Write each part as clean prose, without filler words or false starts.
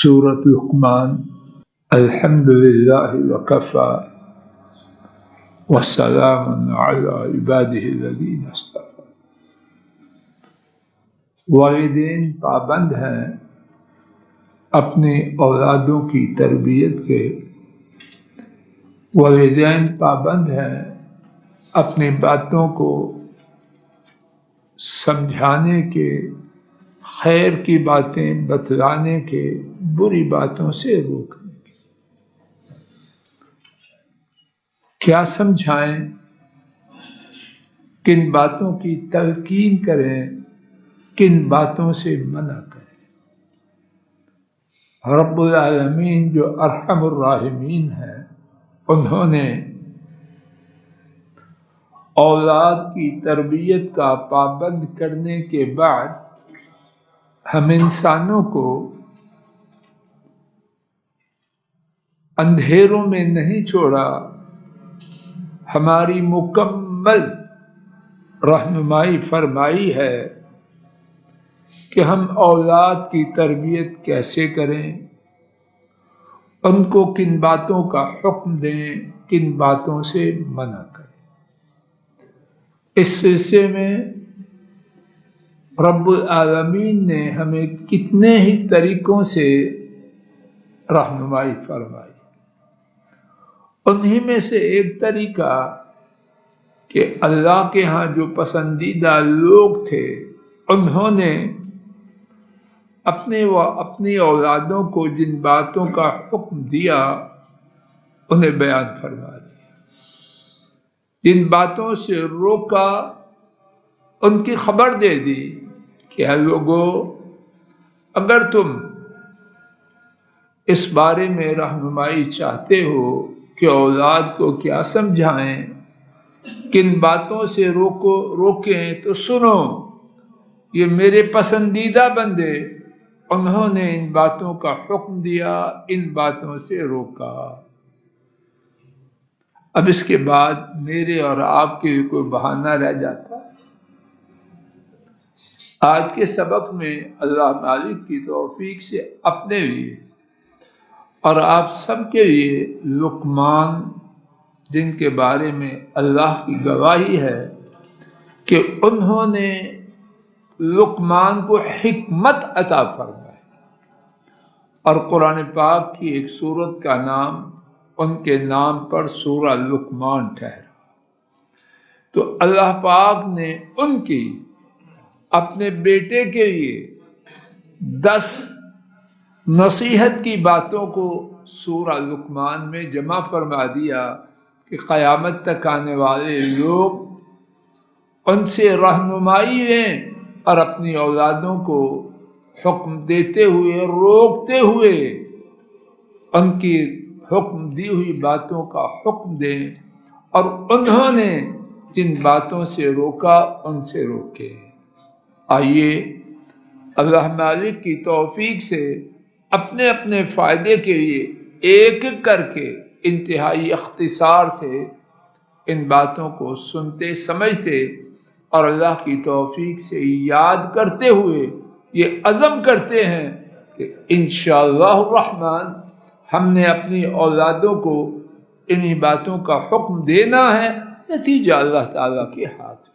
سورۃ لقمان۔ الحمد للہ وکفی والسلام علی عبادہ الذین اصطفی۔ والدین پابند ہیں اپنے اولادوں کی تربیت کے، والدین پابند ہیں اپنی باتوں کو سمجھانے کے، خیر کی باتیں بتلانے کے، بری باتوں سے روکنے کے۔ کیا سمجھائیں، کن باتوں کی تلقین کریں، کن باتوں سے منع کریں۔ رب العالمین جو ارحم الراحمین ہیں، انہوں نے اولاد کی تربیت کا پابند کرنے کے بعد ہم انسانوں کو اندھیروں میں نہیں چھوڑا، ہماری مکمل رہنمائی فرمائی ہے کہ ہم اولاد کی تربیت کیسے کریں، ان کو کن باتوں کا حکم دیں، کن باتوں سے منع کریں۔ اس سلسلے میں رب العالمین نے ہمیں کتنے ہی طریقوں سے رہنمائی فرمائی۔ انہی میں سے ایک طریقہ کہ اللہ کے ہاں جو پسندیدہ لوگ تھے، انہوں نے اپنی اولادوں کو جن باتوں کا حکم دیا انہیں بیان فرما دیا، جن باتوں سے روکا ان کی خبر دے دی کہ اے لوگو، اگر تم اس بارے میں رہنمائی چاہتے ہو کہ اولاد کو کیا سمجھائیں، کن باتوں سے روکیں، تو سنو، یہ میرے پسندیدہ بندے، انہوں نے ان باتوں کا حکم دیا، ان باتوں سے روکا۔ اب اس کے بعد میرے اور آپ کے لیے کوئی بہانہ رہ جاتا؟ آج کے سبق میں اللہ مالک کی توفیق سے اپنے لیے اور آپ سب کے لیے لقمان، جن کے بارے میں اللہ کی گواہی ہے کہ انہوں نے لقمان کو حکمت عطا فرمائی، اور قرآن پاک کی ایک سورت کا نام ان کے نام پر سورہ لقمان ٹھہرا۔ تو اللہ پاک نے ان کی اپنے بیٹے کے لیے 10 نصیحت کی باتوں کو سورہ لقمان میں جمع فرما دیا کہ قیامت تک آنے والے لوگ ان سے رہنمائی لیں اور اپنی اولادوں کو حکم دیتے ہوئے، روکتے ہوئے ان کی حکم دی ہوئی باتوں کا حکم دیں، اور انہوں نے جن باتوں سے روکا ان سے روکے۔ آئیے اللہ مالک کی توفیق سے اپنے اپنے فائدے کے لیے ایک ایک کر کے انتہائی اختصار سے ان باتوں کو سنتے، سمجھتے اور اللہ کی توفیق سے یاد کرتے ہوئے یہ عزم کرتے ہیں کہ انشاءاللہ الرحمن ہم نے اپنی اولادوں کو انہی باتوں کا حکم دینا ہے، نتیجہ اللہ تعالیٰ کے ہاتھ میں۔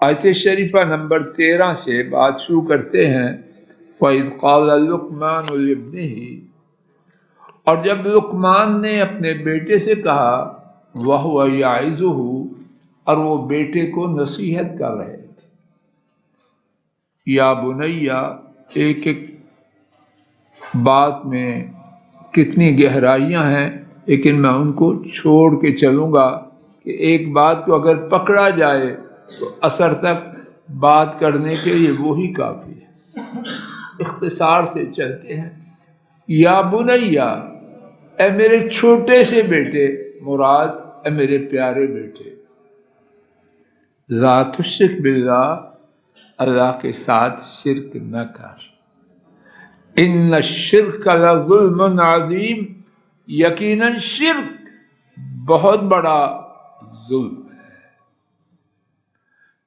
آیت شریفہ نمبر 13 سے بات شروع کرتے ہیں۔ وَإِذْ قَالَ لُقْمَانُ لِابْنِهِ، اور جب لقمان نے اپنے بیٹے سے کہا، وَهُوَ يَعِظُهُ، اور وہ بیٹے کو نصیحت کر رہے تھے۔ یا بنیا، ایک ایک بات میں کتنی گہرائیاں ہیں، لیکن میں ان کو چھوڑ کے چلوں گا کہ ایک بات کو اگر پکڑا جائے تو اثر تک بات کرنے کے لیے وہی کافی ہے۔ اختصار سے چلتے ہیں۔ یا بنیا، اے میرے چھوٹے سے بیٹے، مراد اے میرے پیارے بیٹے، لا تشرک باللہ، اللہ کے ساتھ شرک نہ کر۔ ان الشرک لظلم عظیم، یقیناً شرک بہت بڑا ظلم ہے۔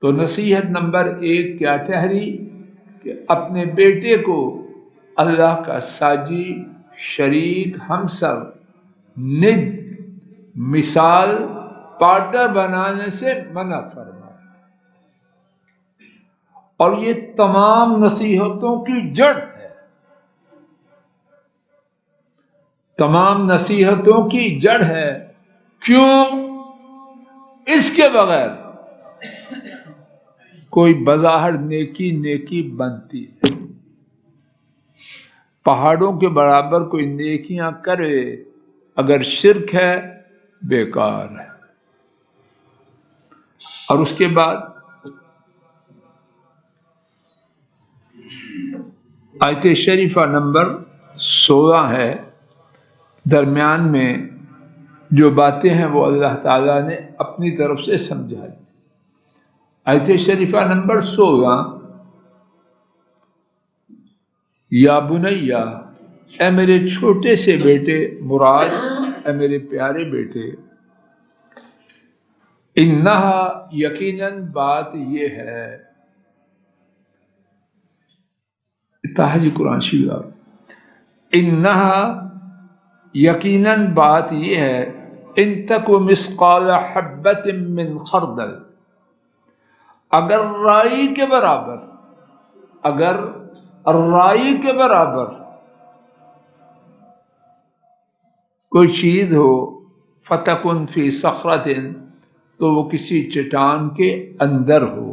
تو نصیحت نمبر 1 کیا ٹھہری کہ اپنے بیٹے کو اللہ کا ساجی، شریک، ہمسر، ند، مثال، پارٹنر بنانے سے منع فرمایا۔ اور یہ تمام نصیحتوں کی جڑ ہے، تمام نصیحتوں کی جڑ ہے۔ کیوں؟ اس کے بغیر کوئی بظاہر نیکی نیکی بنتی ہے۔ پہاڑوں کے برابر کوئی نیکیاں کرے، اگر شرک ہے بیکار ہے۔ اور اس کے بعد آیت شریفہ نمبر 16 ہے، درمیان میں جو باتیں ہیں وہ اللہ تعالیٰ نے اپنی طرف سے سمجھائی۔ آیت شریفہ نمبر 16، یا بنیا، اے میرے چھوٹے سے بیٹے، مراد اے میرے پیارے بیٹے، انہا، یقیناً بات یہ ہے، تاجی قرآن شریف، انہا، یقیناً بات یہ ہے، ان تک مثقال حبۃ من خردل، اگر رائی کے برابر، اگر رائی کے برابر کوئی چیز ہو، فتکن فی صخرۃ، تو وہ کسی چٹان کے اندر ہو،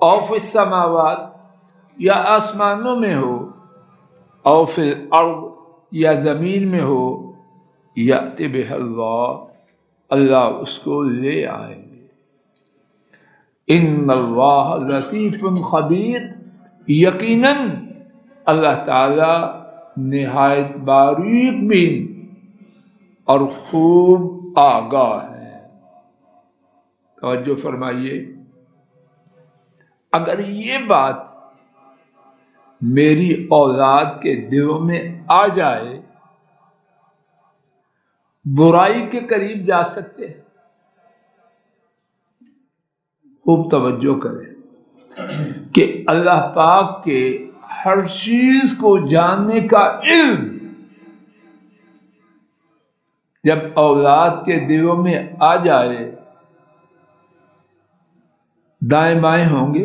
او فی السماوات، یا آسمانوں میں ہو، او فی الارض، یا زمین میں ہو، یأتی بہ اللہ، اللہ اس کو لے آئے گے۔ ان اللہ لطیف خبیر، یقیناً اللہ تعالی نہایت باریک بین اور خوب آگاہ ہے۔ توجہ فرمائیے، اگر یہ بات میری اولاد کے دلوں میں آ جائے، برائی کے قریب جا سکتے ہیں۔ خوب توجہ کریں کہ اللہ پاک کے ہر چیز کو جاننے کا علم جب اولاد کے دلوں میں آ جائے، دائیں بائیں ہوں گے،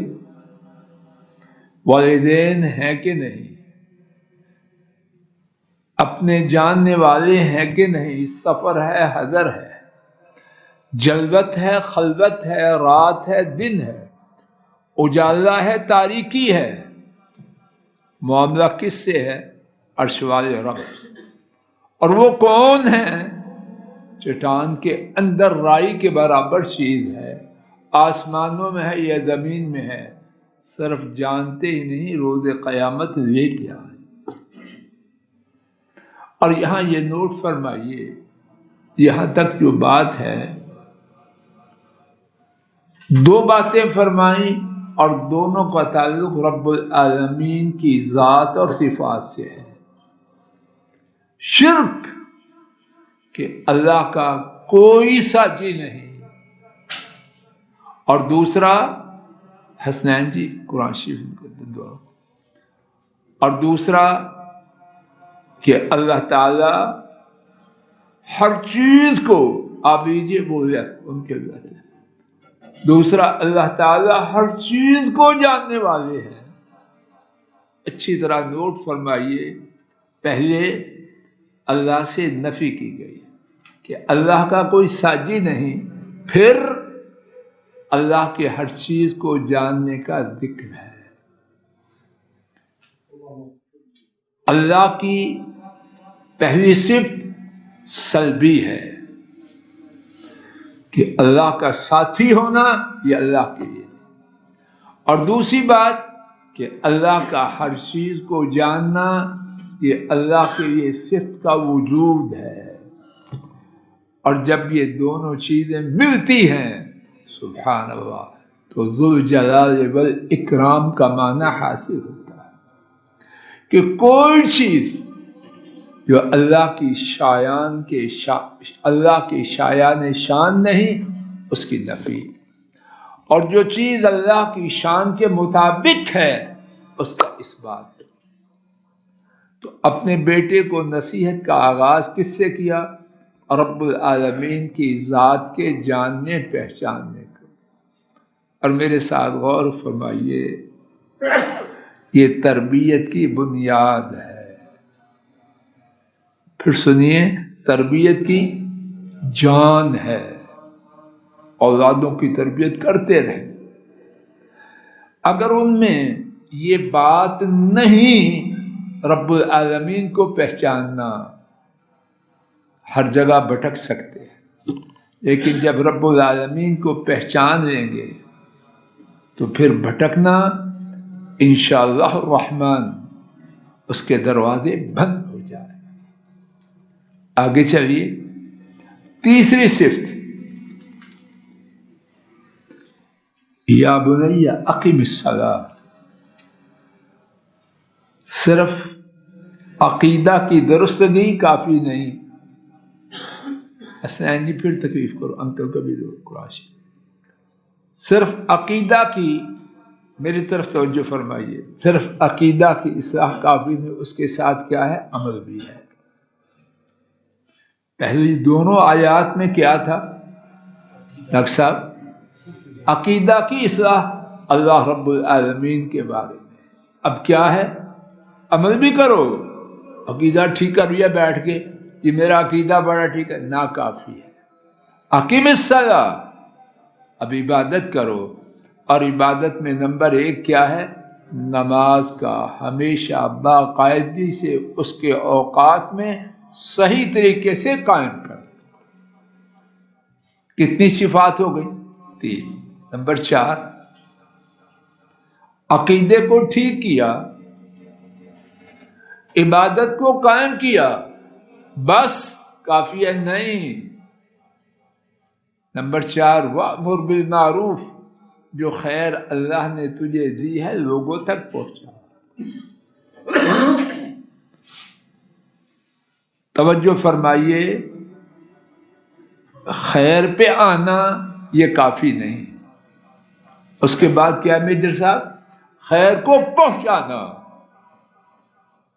والدین ہیں کہ نہیں، اپنے جاننے والے ہیں کہ نہیں، سفر ہے حضر ہے، جلوت ہے خلوت ہے، رات ہے دن ہے، اجالا ہے تاریکی ہے، معاملہ کس سے ہے؟ عرش والے رب۔ اور وہ کون ہے؟ چٹان کے اندر رائی کے برابر چیز ہے، آسمانوں میں ہے یا زمین میں ہے، صرف جانتے ہی نہیں، روز قیامت لے کے آئے۔ اور یہاں یہ نوٹ فرمائیے، یہاں تک جو بات ہے، دو باتیں فرمائیں اور دونوں کا تعلق رب العالمین کی ذات اور صفات سے ہے۔ شرک کہ اللہ کا کوئی ساجی نہیں، اور دوسرا حسنین جی قرآن شریف دعا، اور دوسرا کہ اللہ تعالی ہر چیز کو آپ لیجیے بولے ان کے ذریعے، دوسرا اللہ تعالی ہر چیز کو جاننے والے ہیں۔ اچھی طرح نوٹ فرمائیے، پہلے اللہ سے نفی کی گئی کہ اللہ کا کوئی ساجی نہیں، پھر اللہ کے ہر چیز کو جاننے کا ذکر ہے۔ اللہ کی پہلی صفت سلبی ہے کہ اللہ کا ساتھی ہونا، یہ اللہ کے لیے، اور دوسری بات کہ اللہ کا ہر چیز کو جاننا، یہ اللہ کے لیے صفت کا وجود ہے۔ اور جب یہ دونوں چیزیں ملتی ہیں، سبحان اللہ، تو ذوالجلال والاکرام کا معنی حاصل ہوتا ہے کہ کوئی چیز جو اللہ کی اللہ کی شایان شان نہیں، اس کی نفی، اور جو چیز اللہ کی شان کے مطابق ہے اس کا اثبات۔ اپنے بیٹے کو نصیحت کا آغاز کس سے کیا؟ رب العالمین کی ذات کے جاننے پہچاننے کو۔ اور میرے ساتھ غور فرمائیے، یہ تربیت کی بنیاد ہے۔ پھر سنیے، تربیت کی جان ہے۔ اولادوں کی تربیت کرتے رہیں، اگر ان میں یہ بات نہیں رب العالمین کو پہچاننا، ہر جگہ بھٹک سکتے ہیں، لیکن جب رب العالمین کو پہچان لیں گے تو پھر بھٹکنا انشاءاللہ الرحمن اس کے دروازے بند ہو جائیں۔ آگے چلیے، تیسری صفت، یا بنی اقم الصلاۃ۔ صرف عقیدہ کی درستگی کافی نہیں۔ حسنین جی پھر تکلیف کرو، انکل کبھی دو قرآشی۔ صرف عقیدہ کی، میری طرف توجہ فرمائیے، صرف عقیدہ کی اصلاح کافی نہیں، اس کے ساتھ کیا ہے؟ عمل بھی ہے۔ پہلی دونوں آیات میں کیا تھا ڈاکٹر صاحب؟ عقیدہ کی اصلاح اللہ رب العالمین کے بارے میں۔ اب کیا ہے؟ عمل بھی کرو۔ عقیدہ ٹھیک کر لیا بیٹھ کے، یہ میرا عقیدہ بڑا ٹھیک ہے، ناکافی ہے۔ اقیم الصلاۃ، اب عبادت کرو، اور عبادت میں نمبر 1 کیا ہے؟ نماز کا ہمیشہ باقاعدگی سے اس کے اوقات میں صحیح طریقے سے قائم کر۔ کتنی صفات ہو گئی؟ 3۔ نمبر 4، عقیدے کو ٹھیک کیا، عبادت کو قائم کیا، بس کافی ہے نہیں۔ نمبر 4، وَأْمُرْ بِالْمَعْرُوفِ، جو خیر اللہ نے تجھے دی ہے لوگوں تک پہنچا۔ توجہ فرمائیے، خیر پہ آنا یہ کافی نہیں، اس کے بعد کیا میجر صاحب؟ خیر کو پہنچانا۔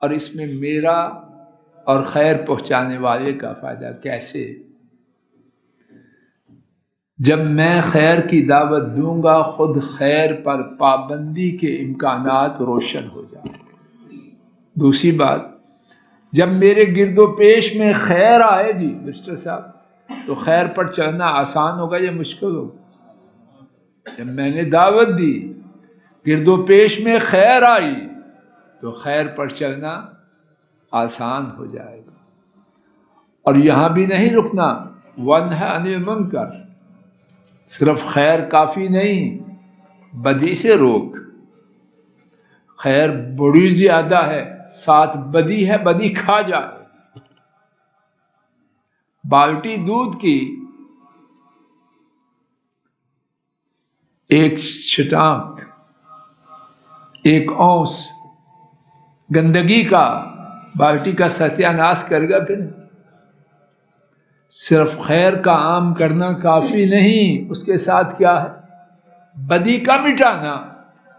اور اس میں میرا اور خیر پہنچانے والے کا فائدہ کیسے؟ جب میں خیر کی دعوت دوں گا، خود خیر پر پابندی کے امکانات روشن ہو جائیں گے۔ دوسری بات، جب میرے گرد و پیش میں خیر آئے گی مسٹر صاحب، تو خیر پر چلنا آسان ہوگا یا مشکل ہوگا؟ جب میں نے دعوت دی، گرد و پیش میں خیر آئی، تو خیر پر چلنا آسان ہو جائے گا۔ اور یہاں بھی نہیں رکنا، وَانْهَ عَنِ الْمُنْکَرِ، صرف خیر کافی نہیں، بدی سے روک۔ خیر بڑی زیادہ ہے، ساتھ بدی ہے، بدی کھا جائے۔ بالٹی دودھ کی ایک چھٹانک، ایک اونس گندگی کا بالٹی کا ستیہ ناش کرے گا کہ نہیں؟ صرف خیر کا عام کرنا کافی نہیں، اس کے ساتھ کیا ہے؟ بدی کا مٹانا،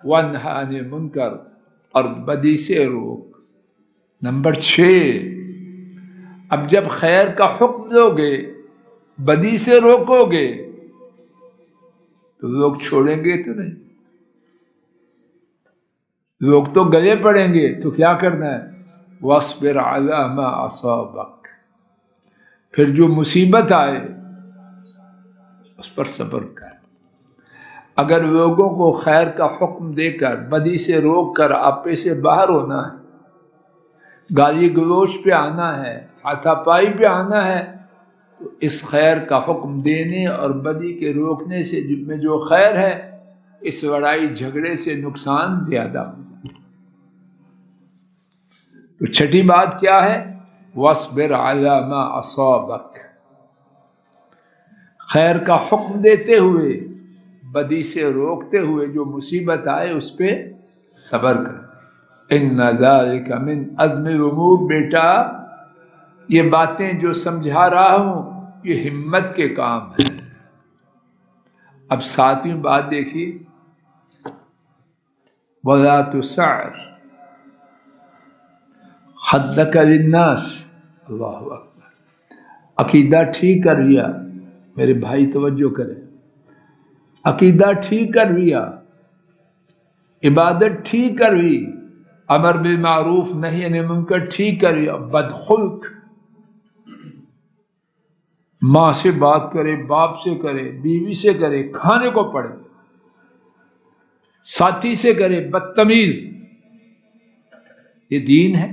وَانْهَ عَنِ الْمُنْکَرِ، اور بدی سے روک۔ نمبر 6، اب جب خیر کا حکم دو گے، بدی سے روکو گے، تو لوگ چھوڑیں گے تو نہیں، لوگ تو گلے پڑیں گے۔ تو کیا کرنا ہے؟ وَاصْبِرْ عَلَىٰ مَا أَصَابَكَ، پھر جو مصیبت آئے اس پر صبر کر۔ اگر لوگوں کو خیر کا حکم دے کر، بدی سے روک کر آپے سے باہر ہونا ہے، گالی گلوچ پہ آنا ہے، ہاتھا پائی پہ آنا ہے، تو اس خیر کا حکم دینے اور بدی کے روکنے سے میں جو خیر ہے، اس لڑائی جھگڑے سے نقصان زیادہ ہو۔ تو چھٹی بات کیا ہے؟ وَاصْبِرْ عَلَىٰ مَا أَصَابَكَ، خیر کا حکم دیتے ہوئے، بدی سے روکتے ہوئے، جو مصیبت آئے اس پہ صبر کر۔ إِنَّ ذَلِكَ مِنْ عَزْمِ الْأُمُورِ، بیٹا یہ باتیں جو سمجھا رہا ہوں یہ ہمت کے کام ہیں۔ اب 7ویں بات دیکھیے، وَلَا تُسَعِّرْ خدک للناس، اللہ اکبر، عقیدہ ٹھیک کر لیا، میرے بھائی توجہ کریں، عقیدہ ٹھیک کر لیا، عبادت ٹھیک کر لی، امر بالمعروف نہی عن المنکر ٹھیک کر لیا، بدخلق، ماں سے بات کرے، باپ سے کرے، بیوی سے کرے، کھانے کو پڑے، ساتھی سے کرے، بدتمیز، یہ دین ہے؟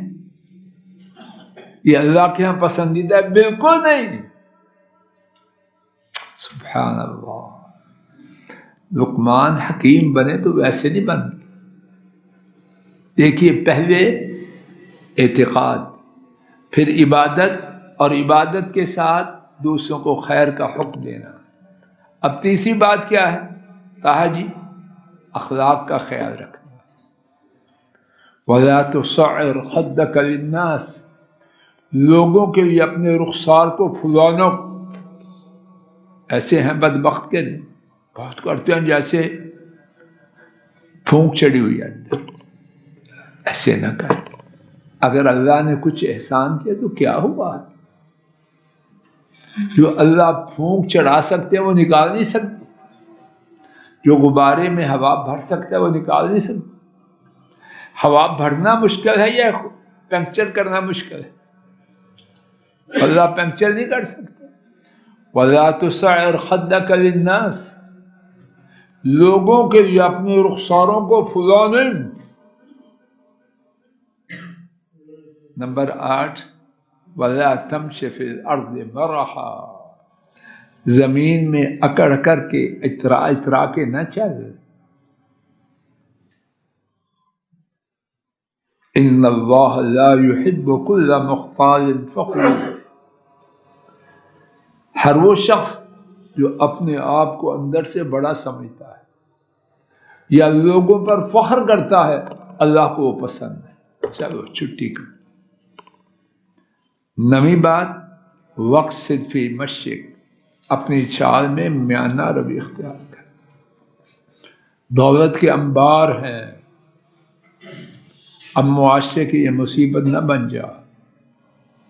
یہ اللہ کے ہاں پسندیدہ ہے؟ بالکل نہیں۔ سبحان اللہ، لقمان حکیم بنے تو ویسے نہیں بن۔ دیکھیے، پہلے اعتقاد، پھر عبادت، اور عبادت کے ساتھ دوسروں کو خیر کا حکم دینا۔ اب تیسری بات کیا ہے؟ کہا جی اخلاق کا خیال رکھنا۔ وَلَا تُصَعِّرْ خَدَّكَ لِلنَّاسِ، لوگوں کے لیے اپنے رخسار کو پھلانا۔ ایسے ہیں بدبخت کے نہیں، بات کرتے ہیں جیسے پھونک چڑھی ہوئی ہے، ایسے نہ کر۔ اگر اللہ نے کچھ احسان کیا تو کیا ہوا؟ جو اللہ پھونک چڑھا سکتے ہیں وہ نکال نہیں سکتے، جو غبارے میں ہوا بھر سکتا ہے وہ نکال نہیں سکتا۔ ہوا بھرنا مشکل ہے یا پنکچر کرنا مشکل ہے؟ اللہ پنکچر نہیں کر سکتا۔ وَلَا تُصَعِّرْ خَدَّكَ لِلنَّاسِ، لوگوں کے لیے اپنے رخساروں کو پھلانے۔ نمبر 8، وَلَا تَمْشِ فِي الْأَرْضِ مَرَحًا، زمین میں اکڑ کر کے اترا کے نہ چل۔ ان اللہ لا يحب كل مختال فخور، ہر وہ شخص جو اپنے آپ کو اندر سے بڑا سمجھتا ہے یا لوگوں پر فخر کرتا ہے، اللہ کو وہ پسند ہے۔ چلو چھٹی کر۔ نویں بات، وقصد فی مشیک، اپنی چال میں میانہ روی اختیار کر۔ دولت کے انبار ہیں، اب معاشرے کی یہ مصیبت نہ بن جا۔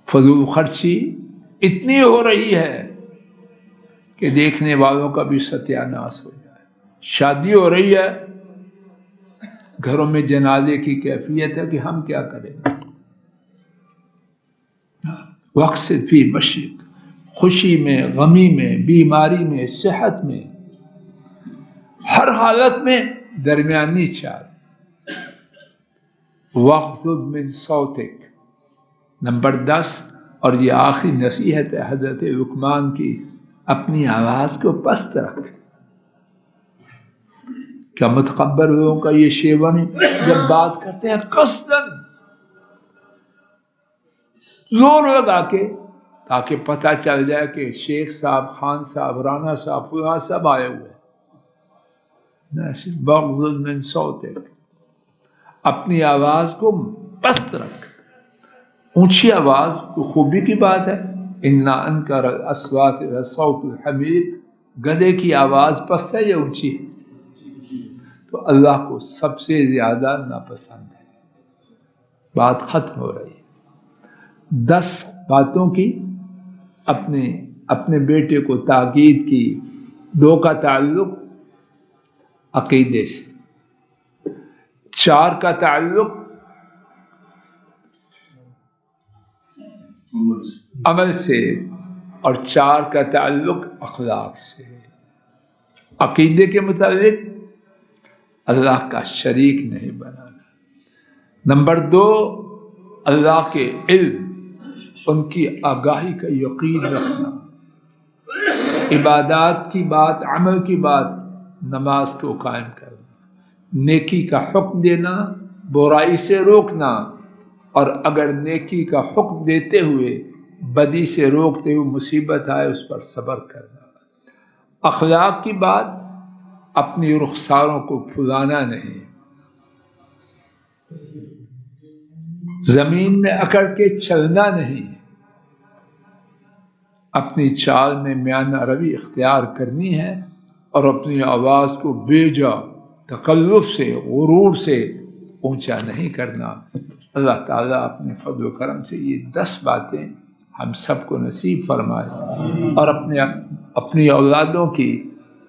فضول خرچی اتنی ہو رہی ہے کہ دیکھنے والوں کا بھی ستیہ ناش ہو جائے۔ شادی ہو رہی ہے، گھروں میں جنازے کی کیفیت ہے کہ ہم کیا کریں۔ وقصد فی مشیک، خوشی میں، غمی میں، بیماری میں، صحت میں، ہر حالت میں درمیانی چال۔ وَاغْضُضْ مِنْ صَوْتِكَ، نمبر 10، اور یہ آخری نصیحت ہے حضرت لقمان کی، اپنی آواز کو پست رکھ۔ کیا متکبر لوگوں کا یہ شیوا نہیں؟ جب بات کرتے ہیں قصداً زور لگا کے، تاکہ پتہ چل جائے کہ شیخ صاحب، خان صاحب، رانا صاحب، فلاں سب آئے ہوئے۔ وَاغْضُضْ مِنْ صَوْتِكَ، اپنی آواز کو پست رکھ۔ اونچی آواز تو خوبی کی بات ہے، اِنَّا أَنْكَرَ الْأَصْوَاتِ لَصَوْتُ الْحَمِيرِ، گدھے کی آواز پست ہے یا اونچی ہے؟ تو اللہ کو سب سے زیادہ ناپسند ہے۔ بات ختم ہو رہی ہے۔ 10 باتوں کی اپنے بیٹے کو تاکید کی۔ 2 کا تعلق عقیدے سے، 4 کا تعلق عمل سے، اور 4 کا تعلق اخلاق سے۔ عقیدے کے متعلق اللہ کا شریک نہیں بنانا۔ نمبر 2، اللہ کے علم، ان کی آگاہی کا یقین رکھنا۔ عبادات کی بات، عمل کی بات، نماز کو قائم کرنا، نیکی کا حکم دینا، برائی سے روکنا، اور اگر نیکی کا حکم دیتے ہوئے بدی سے روکتے ہوئے مصیبت آئے اس پر صبر کرنا۔ اخلاق کی بات، اپنی رخساروں کو پھلانا نہیں، زمین میں اکڑ کے چلنا نہیں، اپنی چال میں میانہ روی اختیار کرنی ہے، اور اپنی آواز کو بے جا تکلف سے، غرور سے اونچا نہیں کرنا۔ اللہ تعالیٰ اپنے فضل و کرم سے یہ 10 باتیں ہم سب کو نصیب فرمائے اور اپنی اولادوں کی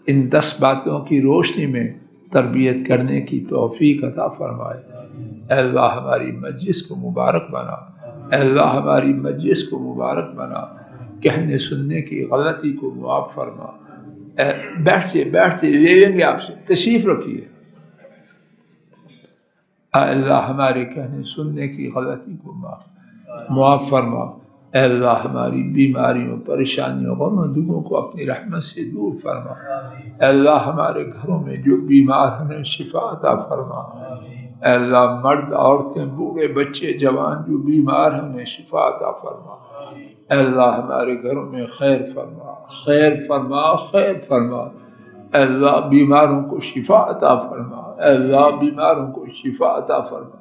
ان 10 باتوں کی روشنی میں تربیت کرنے کی توفیق عطا فرمائے۔ اے اللہ ہماری مجلس کو مبارک بنا، اے اللہ ہماری مجلس کو مبارک بنا، کہنے سننے کی غلطی کو معاف فرما۔ بیٹھتے لے لیں گے آپ سے، تشریف رکھیے۔ اے اللہ ہمارے کہنے سننے کی غلطی کو معاف فرما۔ اے اللہ ہماری بیماریوں، پریشانیوں، غموں دکھوں کو اپنی رحمت سے دور فرما۔ اے اللہ ہمارے گھروں میں جو بیمار ہیں شفا عطا فرما۔ اے اللہ مرد، عورتیں، بوڑھے، بچے، جوان جو بیمار ہیں انہیں شفا عطا فرما۔ اے اللہ ہمارے گھروں میں خیر فرما، خیر فرما، خیر فرما۔ اے اللہ بیماروں کو شفا عطا فرما، اے اللہ بیماروں کو شفا عطا فرما۔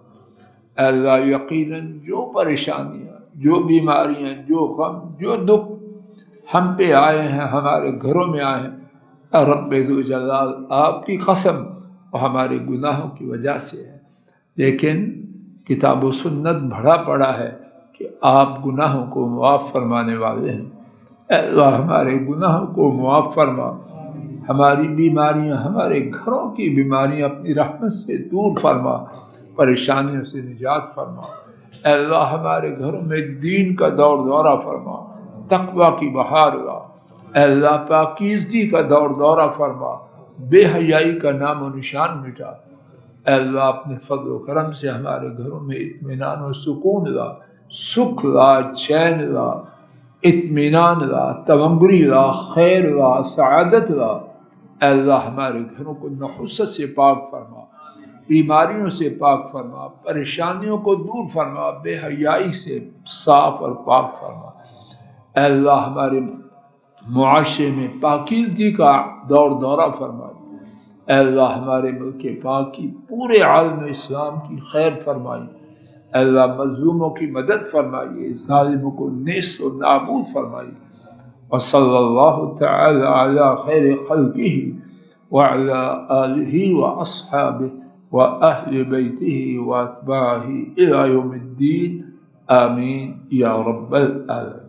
اے اللہ یقیناً جو پریشانیاں، جو بیماریاں، جو غم، جو دکھ ہم پہ آئے ہیں، ہمارے گھروں میں آئے ہیں، اے رب ذوالجلال آپ کی قسم وہ ہمارے گناہوں کی وجہ سے ہے، لیکن کتاب و سنت بھرا پڑا ہے کہ آپ گناہوں کو معاف فرمانے والے ہیں۔ اے اللہ ہمارے گناہوں کو معاف فرما، ہماری بیماریاں، ہمارے گھروں کی بیماریاں اپنی رحمت سے دور فرما، پریشانیوں سے نجات فرما۔ اے اللہ ہمارے گھروں میں دین کا دور دورہ فرما، تقوی کی بہار لا۔ اے اللہ پاکیزگی کا دور دورہ فرما، بے حیائی کا نام و نشان مٹا۔ اے اللہ اپنے فضل و کرم سے ہمارے گھروں میں اطمینان و سکون لا، سکھ لا، چین لا، اطمینان لا، تمنگری لا، خیر لا، سعادت لا۔ اے اللہ ہمارے گھروں کو نحوست سے پاک فرما، بیماریوں سے پاک فرما، پریشانیوں کو دور فرما، بے حیائی سے صاف اور پاک فرما۔ اے اللہ ہمارے معاشرے میں پاکیزگی کا دور دورہ فرما۔ اے اللہ ہمارے ملک پاک کی پورے عالم اسلام کی خیر فرمائی۔ اے اللہ مظلوموں کی مدد فرمائیے، ظالموں کو نیست و نابود فرمائیے۔ وصلی اللہ تعالی علی خیر خلقہ وعلی آلہ واصحابہ واہل بیتہ واتباعہ الی یوم الدین، آمین یا رب العالمین۔